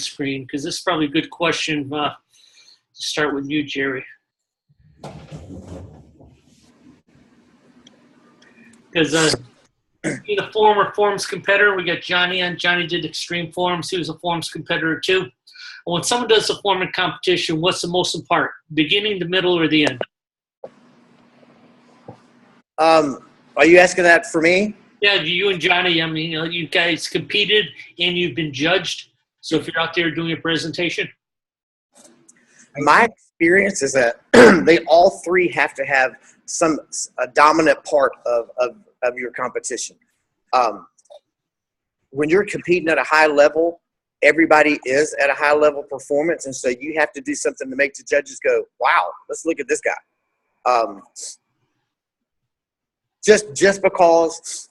screen because this is probably a good question to start with you, Jerry. Because being a former forms competitor, we got Johnny on. Johnny did extreme forms. He was a forms competitor too. And when someone does a form in competition, what's the most important? Beginning, the middle, or the end? Are you asking that for me? Yeah, you and Johnny, I mean, you guys competed and you've been judged. So if you're out there doing a presentation. My experience is that they all three have to have a dominant part of your competition. When you're competing at a high level, everybody is at a high level performance. And so you have to do something to make the judges go, wow, let's look at this guy. Just because,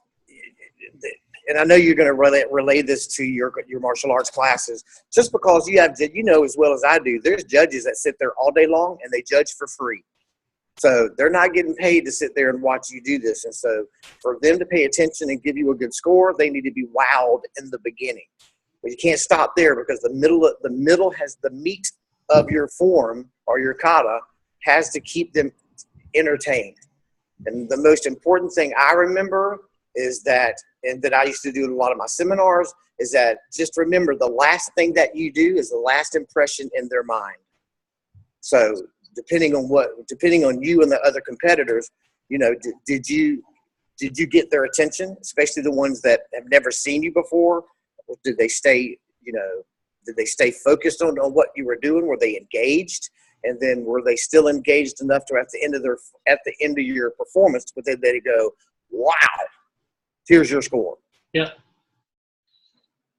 and I know you're going to relay this to your martial arts classes, just because you know as well as I do, there's judges that sit there all day long and they judge for free. So they're not getting paid to sit there and watch you do this. And so for them to pay attention and give you a good score, they need to be wowed in the beginning. But you can't stop there because the middle has the meat of your form or your kata has to keep them entertained. And the most important thing I remember is that, and that I used to do in a lot of my seminars, is that just remember the last thing that you do is the last impression in their mind. So depending on you and the other competitors, you know, did you get their attention, especially the ones that have never seen you before? Or did they stay focused on what you were doing? Were they engaged? And then were they still engaged enough to at the end of your performance, would they let it go, wow, here's your score? Yeah.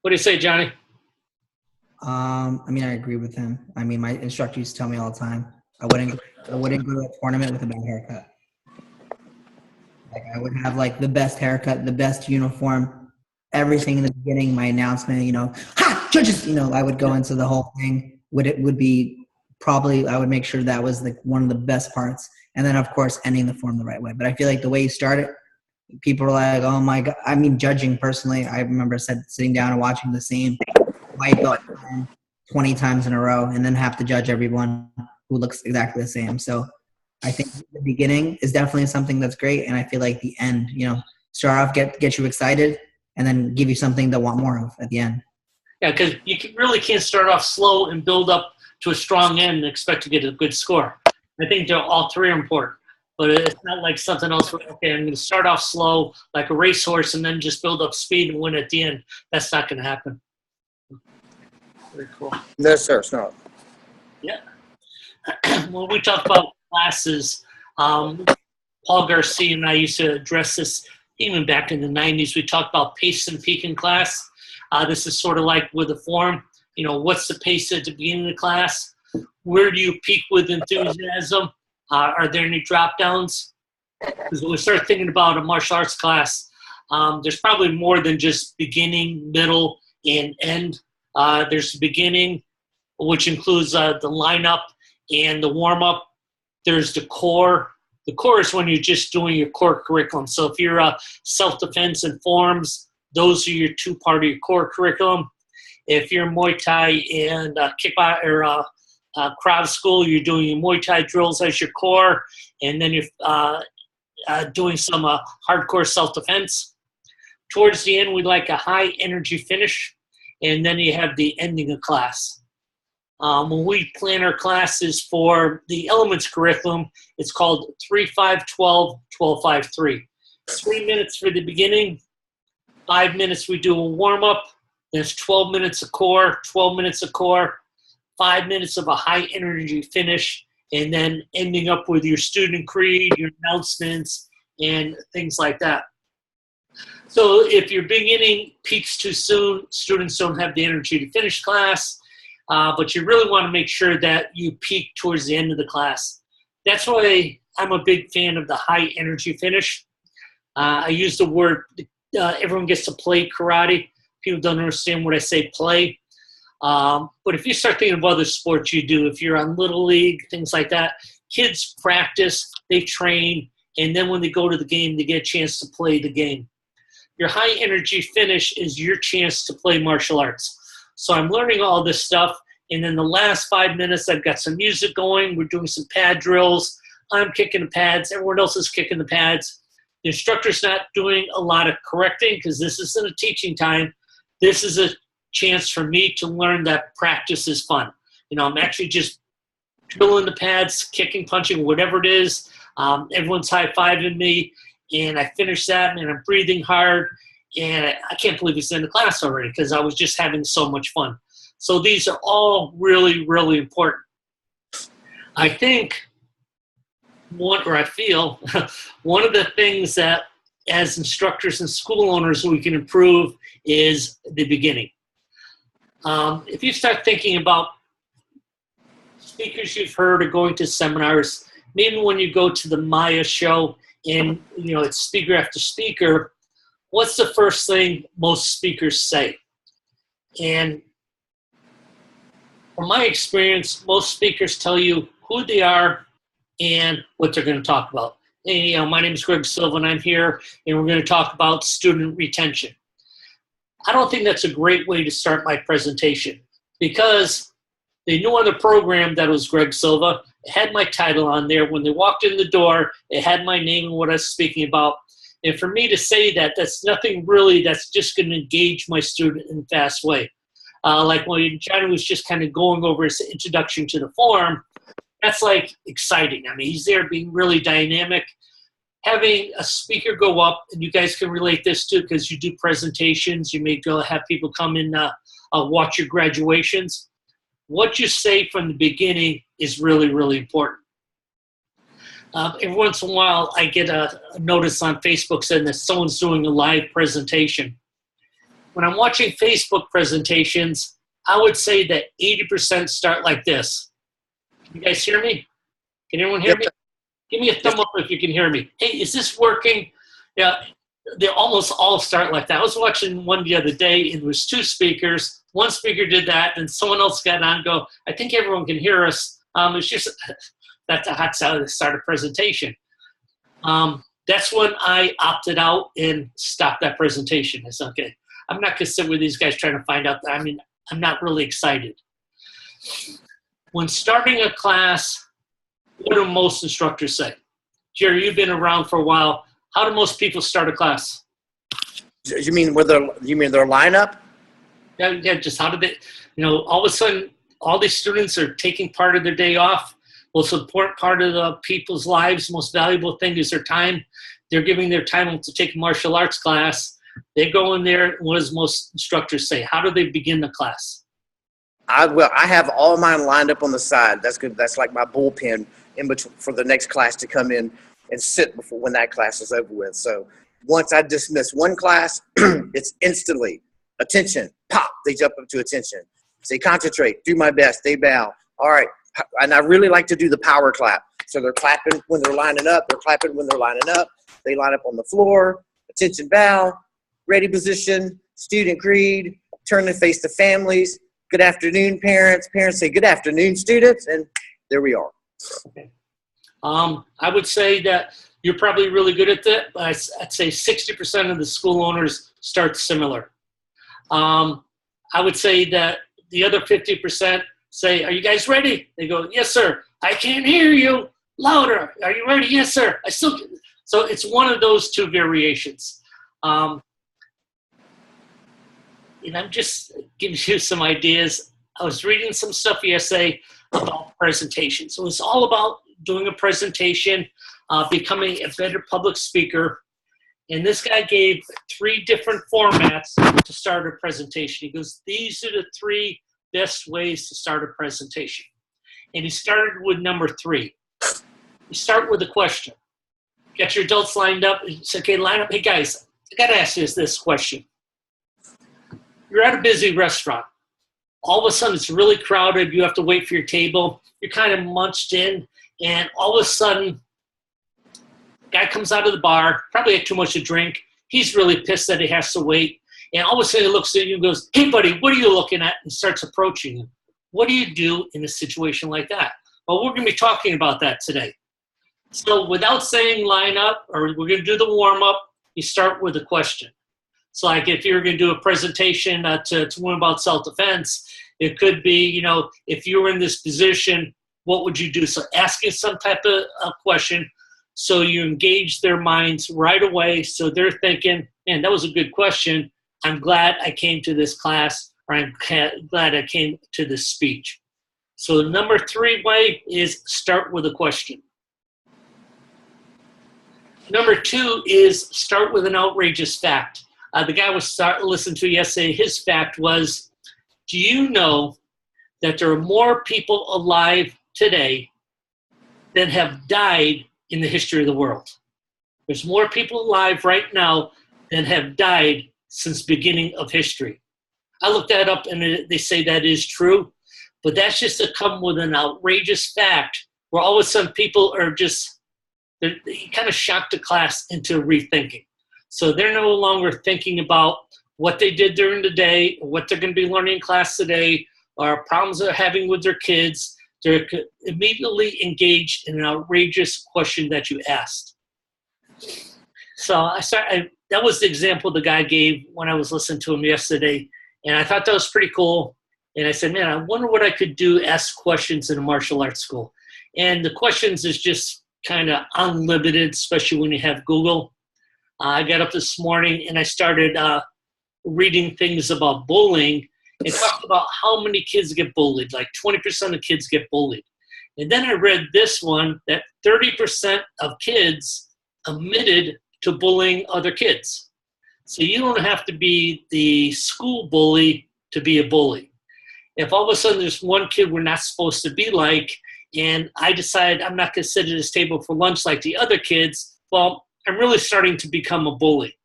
What do you say, Johnny? I mean, I agree with him. I mean, my instructor used to tell me all the time, I wouldn't go to a tournament with a bad haircut. Like I would have like the best haircut, the best uniform, everything in the beginning, my announcement, you know, ha, judges, you know, I would go into the whole thing. I would make sure that was like one of the best parts. And then of course, ending the form the right way. But I feel like the way you start it, people are like, oh my God. I mean, judging personally, I remember sitting down and watching the same white belt 20 times in a row and then have to judge everyone who looks exactly the same. So I think the beginning is definitely something that's great. And I feel like the end, you know, start off, get you excited and then give you something to want more of at the end. Yeah, because you really can't start off slow and build up to a strong end and expect to get a good score. I think all three are important. But it's not like something else where, okay, I'm going to start off slow like a racehorse and then just build up speed and win at the end. That's not going to happen. Very cool. No, sir, it's not. Yeah. When we talk about classes, Paul Garcia and I used to address this even back in the 90s. We talked about pace and peak in class. This is sort of like with the form. You know, what's the pace at the beginning of the class? Where do you peak with enthusiasm? Are there any drop downs? Because when we start thinking about a martial arts class, there's probably more than just beginning, middle, and end. There's the beginning, which includes the lineup and the warm-up. There's the core. The core is when you're just doing your core curriculum. So if you're self-defense and forms, those are your two part of your core curriculum. If you're Muay Thai and kickbox or crowd school, you're doing your Muay Thai drills as your core, and then you're doing some hardcore self-defense. Towards the end, we like a high-energy finish, and then you have the ending of class. When we plan our classes for the elements curriculum, it's called 3-5-12, 12-5-3. 3 minutes for the beginning, 5 minutes we do a warm-up, there's 12 minutes of core, 12 minutes of core, 5 minutes of a high-energy finish, and then ending up with your student creed, your announcements, and things like that. So if your beginning peaks too soon, students don't have the energy to finish class, but you really want to make sure that you peak towards the end of the class. That's why I'm a big fan of the high-energy finish. I use the word, everyone gets to play karate. People don't understand what I say play. But if you start thinking of other sports you do, if you're on Little League, things like that, kids practice, they train, and then when they go to the game, they get a chance to play the game. Your high energy finish is your chance to play martial arts. So I'm learning all this stuff. And in the last 5 minutes, I've got some music going. We're doing some pad drills. I'm kicking the pads. Everyone else is kicking the pads. The instructor's not doing a lot of correcting because this isn't a teaching time. This is a chance for me to learn that practice is fun. I'm actually just drilling the pads, kicking, punching, whatever it is. Everyone's high-fiving me, and I finish that, and I'm breathing hard, and I can't believe it's in the class already because I was just having so much fun. So these are all really, really important. I think I feel one of the things that as instructors and school owners we can improve is the beginning. If you start thinking about speakers you've heard or going to seminars, maybe when you go to the Maya show and it's speaker after speaker, what's the first thing most speakers say? And from my experience, most speakers tell you who they are and what they're going to talk about. Hey, my name is Greg Silva, and I'm here, and we're going to talk about student retention. I don't think that's a great way to start my presentation because they knew on the program that it was Greg Silva. It had my title on there. When they walked in the door, it had my name and what I was speaking about. And for me to say that, that's nothing really that's just going to engage my student in a fast way. Like when Johnny was just kind of going over his introduction to the forum, that's like exciting. I mean, he's there being really dynamic. Having a speaker go up, and you guys can relate this too because you do presentations. You may go have people come in, watch your graduations. What you say from the beginning is really, really important. Every once in a while, I get a notice on Facebook saying that someone's doing a live presentation. When I'm watching Facebook presentations, I would say that 80% start like this. Can you guys hear me? Can anyone hear me? Give me a thumb up if you can hear me. Hey, is this working? Yeah, they almost all start like that. I was watching one the other day, and there was two speakers. One speaker did that, and someone else got on and go, I think everyone can hear us. It's just, that's a hot side to start a presentation. That's when I opted out and stopped that presentation. I said, okay, I'm not going to sit with these guys trying to find out. I'm not really excited. When starting a class, what do most instructors say? Jerry, you've been around for a while. How do most people start a class? You mean their lineup? Yeah, just how did they, all of a sudden, all these students are taking part of their day off. Most important part of the people's lives, most valuable thing is their time. They're giving their time to take a martial arts class. They go in there, what does most instructors say? How do they begin the class? I have all mine lined up on the side. That's good. That's like my bullpen in between for the next class to come in and sit before when that class is over with. So once I dismiss one class, it's instantly attention, pop, they jump up to attention. Say concentrate, do my best, they bow. All right, and I really like to do the power clap. So they're clapping when they're lining up, they're clapping when they're lining up. They line up on the floor, attention bow, ready position, student greet, turn to face the families. Good afternoon, parents. Parents say good afternoon, students, and there we are. Okay. I would say that you're probably really good at that, but I'd say 60% of the school owners start similar. I would say that the other 50% say, are you guys ready? They go, yes, sir. I can't hear you. Louder. Are you ready? Yes, sir. I still can. So it's one of those two variations. And I'm just giving you some ideas. I was reading some stuff yesterday about presentations. So it's all about doing a presentation, becoming a better public speaker. And this guy gave 3 different formats to start a presentation. He goes, these are the 3 best ways to start a presentation. And he started with number 3. You start with a question. Get your adults lined up. And say, okay, line up. Hey, guys, I got to ask you this question. You're at a busy restaurant. All of a sudden, it's really crowded. You have to wait for your table. You're kind of munched in. And all of a sudden, guy comes out of the bar, probably had too much to drink. He's really pissed that he has to wait. And all of a sudden he looks at you and goes, hey, buddy, what are you looking at? And starts approaching you. What do you do in a situation like that? Well, we're going to be talking about that today. So without saying line up, or we're going to do the warm-up, you start with a question. So like if you're going to do a presentation to learn about self-defense, it could be, you know, if you were in this position, what would you do? So asking some type of question so you engage their minds right away. So they're thinking, man, that was a good question. I'm glad I came to this class, or I'm glad I came to this speech. So the number 3 way is start with a question. Number 2 is start with an outrageous fact. The guy was listening to yesterday, his fact was, do you know that there are more people alive today than have died in the history of the world? There's more people alive right now than have died since beginning of history. I looked that up and they say that is true, but that's just to come with an outrageous fact where all of a sudden people are just, they kind of shock the class into rethinking. So they're no longer thinking about what they did during the day, or what they're going to be learning in class today, or problems they're having with their kids. They're immediately engaged in an outrageous question that you asked. So that was the example the guy gave when I was listening to him yesterday, and I thought that was pretty cool. And I said, man, I wonder what I could do, ask questions in a martial arts school. And the questions is just kind of unlimited, especially when you have Google. I got up this morning and I started reading things about bullying and talked about how many kids get bullied. Like 20% of kids get bullied. And then I read this one that 30% of kids admitted to bullying other kids. So you don't have to be the school bully to be a bully. If all of a sudden there's one kid we're not supposed to be like, and I decide I'm not going to sit at this table for lunch like the other kids, well, I'm really starting to become a bully.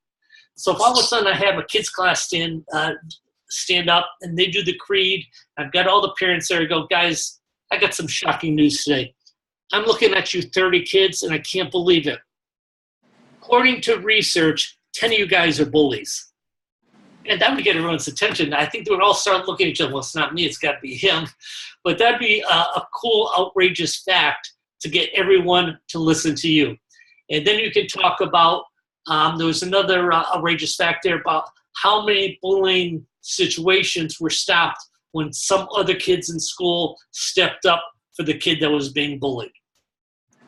So if all of a sudden I have a kids class stand up and they do the creed, I've got all the parents there, I go, guys, I got some shocking news today. I'm looking at you 30 kids and I can't believe it. According to research, 10 of you guys are bullies. And that would get everyone's attention. I think they would all start looking at each other. Well, it's not me, it's got to be him. But that'd be a cool, outrageous fact to get everyone to listen to you. And then you can talk about, there was another outrageous fact there about how many bullying situations were stopped when some other kids in school stepped up for the kid that was being bullied.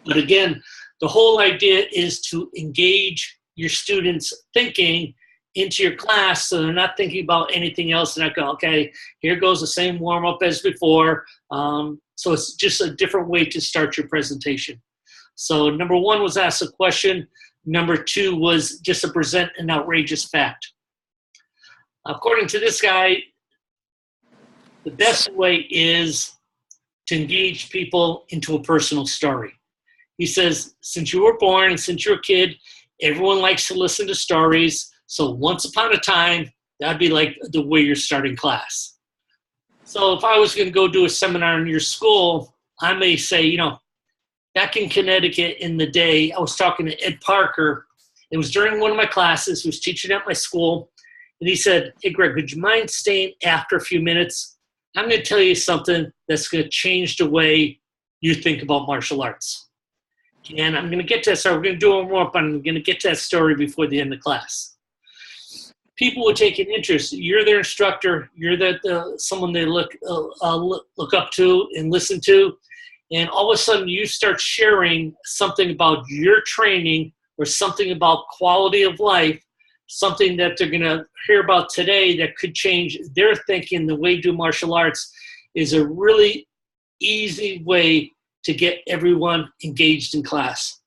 But again, the whole idea is to engage your students' thinking into your class so they're not thinking about anything else. They're not going, okay, here goes the same warm-up as before. So it's just a different way to start your presentation. So number 1 was ask a question. Number 2 was just to present an outrageous fact. According to this guy, the best way is to engage people into a personal story. He says, since you were born and since you're a kid, everyone likes to listen to stories. So once upon a time, that'd be like the way you're starting class. So if I was going to go do a seminar in your school, I may say, you know, back in Connecticut in the day, I was talking to Ed Parker. It was during one of my classes. He was teaching at my school. And he said, hey, Greg, would you mind staying after a few minutes? I'm going to tell you something that's going to change the way you think about martial arts. And I'm going to get to that story. We're going to do a warm-up. I'm going to get to that story before the end of class. People would take an interest. You're their instructor. You're someone they look up to and listen to. And all of a sudden you start sharing something about your training or something about quality of life, something that they're going to hear about today that could change their thinking. The way to do martial arts is a really easy way to get everyone engaged in class.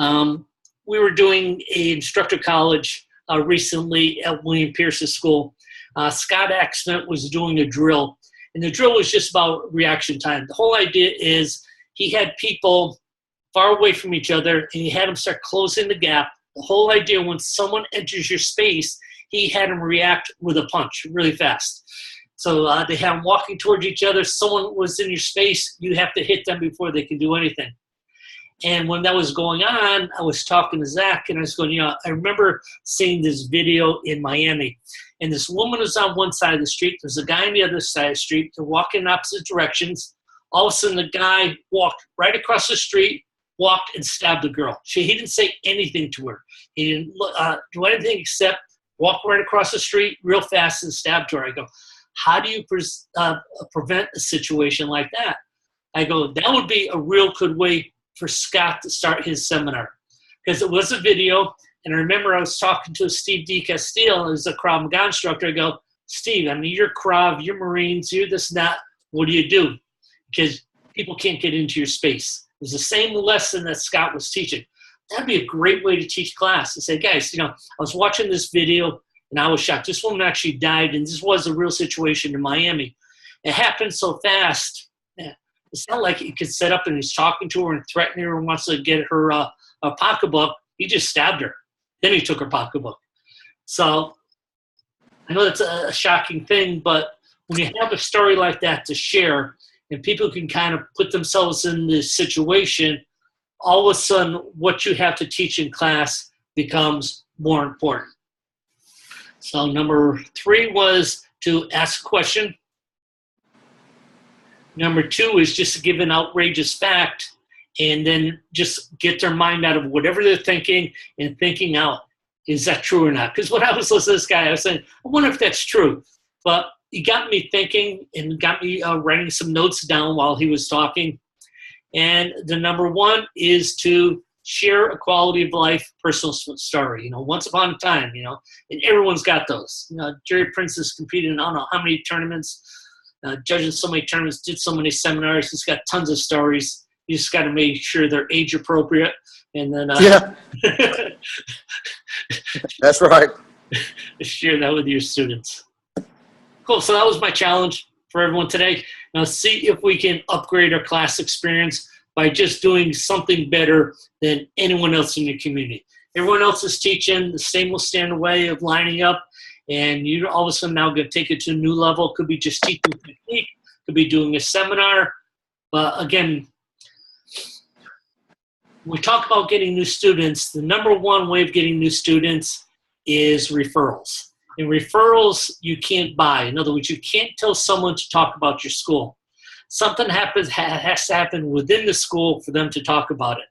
We were doing an instructor college recently at William Pierce's school. Scott Axman was doing a drill. And the drill was just about reaction time. The whole idea is he had people far away from each other and he had them start closing the gap. The whole idea, when someone enters your space, he had them react with a punch really fast. So they had them walking towards each other. Someone was in your space. You have to hit them before they can do anything. And when that was going on, I was talking to Zach and I was going, you know, I remember seeing this video in Miami. And this woman was on one side of the street. There's a guy on the other side of the street. They're walking in opposite directions. All of a sudden, the guy walked right across the street, walked and stabbed the girl. He didn't say anything to her. He didn't do anything except walked right across the street real fast and stabbed her. I go, how do you prevent a situation like that? I go, that would be a real good way for Scott to start his seminar. Because it was a video, and I remember I was talking to Steve D. Castile, who's a Krav Maga instructor. I go, Steve, I mean, you're Krav, you're Marines, you're this and that. What do you do? Because people can't get into your space. It was the same lesson that Scott was teaching. That'd be a great way to teach class. And say, guys, you know, I was watching this video, and I was shocked. This woman actually died, and this was a real situation in Miami. It happened so fast. It's not like he could set up and he's talking to her and threatening her and wants to get her a pocketbook. He just stabbed her. Then he took her pocketbook. So I know that's a shocking thing, but when you have a story like that to share and people can kind of put themselves in this situation, all of a sudden what you have to teach in class becomes more important. So number 3 was to ask a question. Number 2 is just to give an outrageous fact and then just get their mind out of whatever they're thinking and thinking out, is that true or not? Because when I was listening to this guy, I was saying, I wonder if that's true. But he got me thinking and got me writing some notes down while he was talking. And the number 1 is to share a quality of life personal story. You know, once upon a time, you know, and everyone's got those. You know, Jerry Prince has competed in I don't know how many tournaments, judging so many tournaments, did so many seminars. He's got tons of stories. You just got to make sure they're age appropriate. And then yeah, that's right. Share that with your students. Cool. So that was my challenge for everyone today. Now see if we can upgrade our class experience by just doing something better than anyone else in your community. Everyone else is teaching the same standard way of lining up, and you all of a sudden now going to take it to a new level. Could be just teaching technique, could be doing a seminar. But again, when we talk about getting new students, the number 1 way of getting new students is referrals. And referrals you can't buy. In other words, you can't tell someone to talk about your school. Something has to happen within the school for them to talk about it.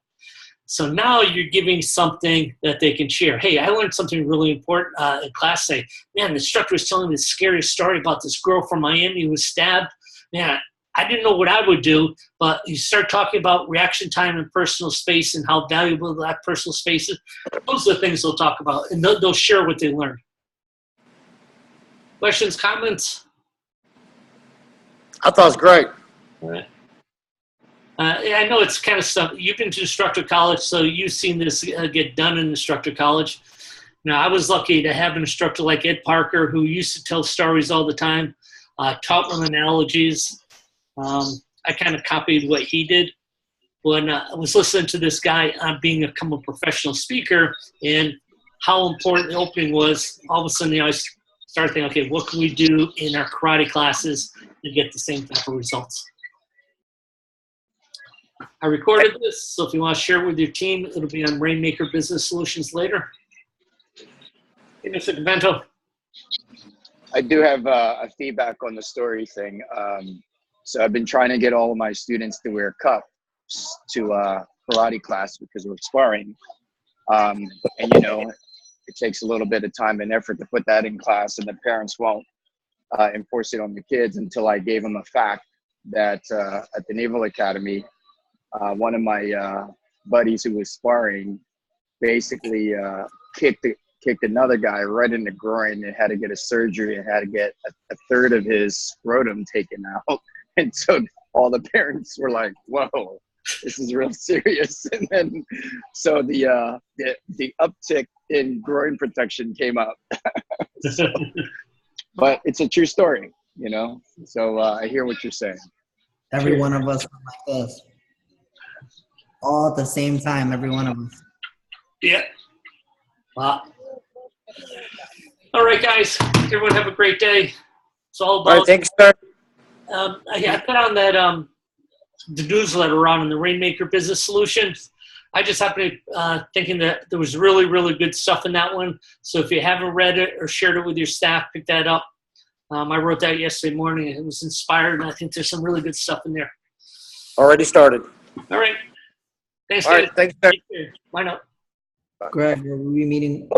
So now you're giving something that they can share. Hey, I learned something really important in class. Say, man, the instructor was telling me the scariest story about this girl from Miami who was stabbed. Man, I didn't know what I would do, but you start talking about reaction time and personal space and how valuable that personal space is. Those are the things they'll talk about, and they'll share what they learned. Questions, comments? I thought it was great. All right. Yeah, I know it's kind of stuff. You've been to instructor college, so you've seen this get done in instructor college. Now, I was lucky to have an instructor like Ed Parker who used to tell stories all the time, taught them analogies. I kind of copied what he did. When I was listening to this guy become a professional speaker and how important the opening was, all of a sudden I started thinking, okay, what can we do in our karate classes to get the same type of results? I recorded this, so if you want to share it with your team, it'll be on Rainmaker Business Solutions later. Give me a second, Bento. I do have a feedback on the story thing. So I've been trying to get all of my students to wear cuffs to karate class because we're sparring. And, you know, it takes a little bit of time and effort to put that in class, and the parents won't enforce it on the kids until I gave them a fact that at the Naval Academy, one of my buddies who was sparring basically kicked another guy right in the groin and had to get a surgery and had to get a third of his scrotum taken out. And so all the parents were like, whoa, this is real serious. And then so the uptick in groin protection came up. So, but it's a true story, you know? So I hear what you're saying. Every one of us are like this. All at the same time, every one of us. Yeah. Wow. All right, guys. Everyone have a great day. It's all about. All right, thanks, sir. I put on that the newsletter on the Rainmaker Business Solutions. I just happened to thinking that there was really, really good stuff in that one. So if you haven't read it or shared it with your staff, pick that up. I wrote that yesterday morning. It was inspired, and I think there's some really good stuff in there. Already started. All right. Thanks, All right, guys. thanks, sir. Bye now. Greg, will we be meeting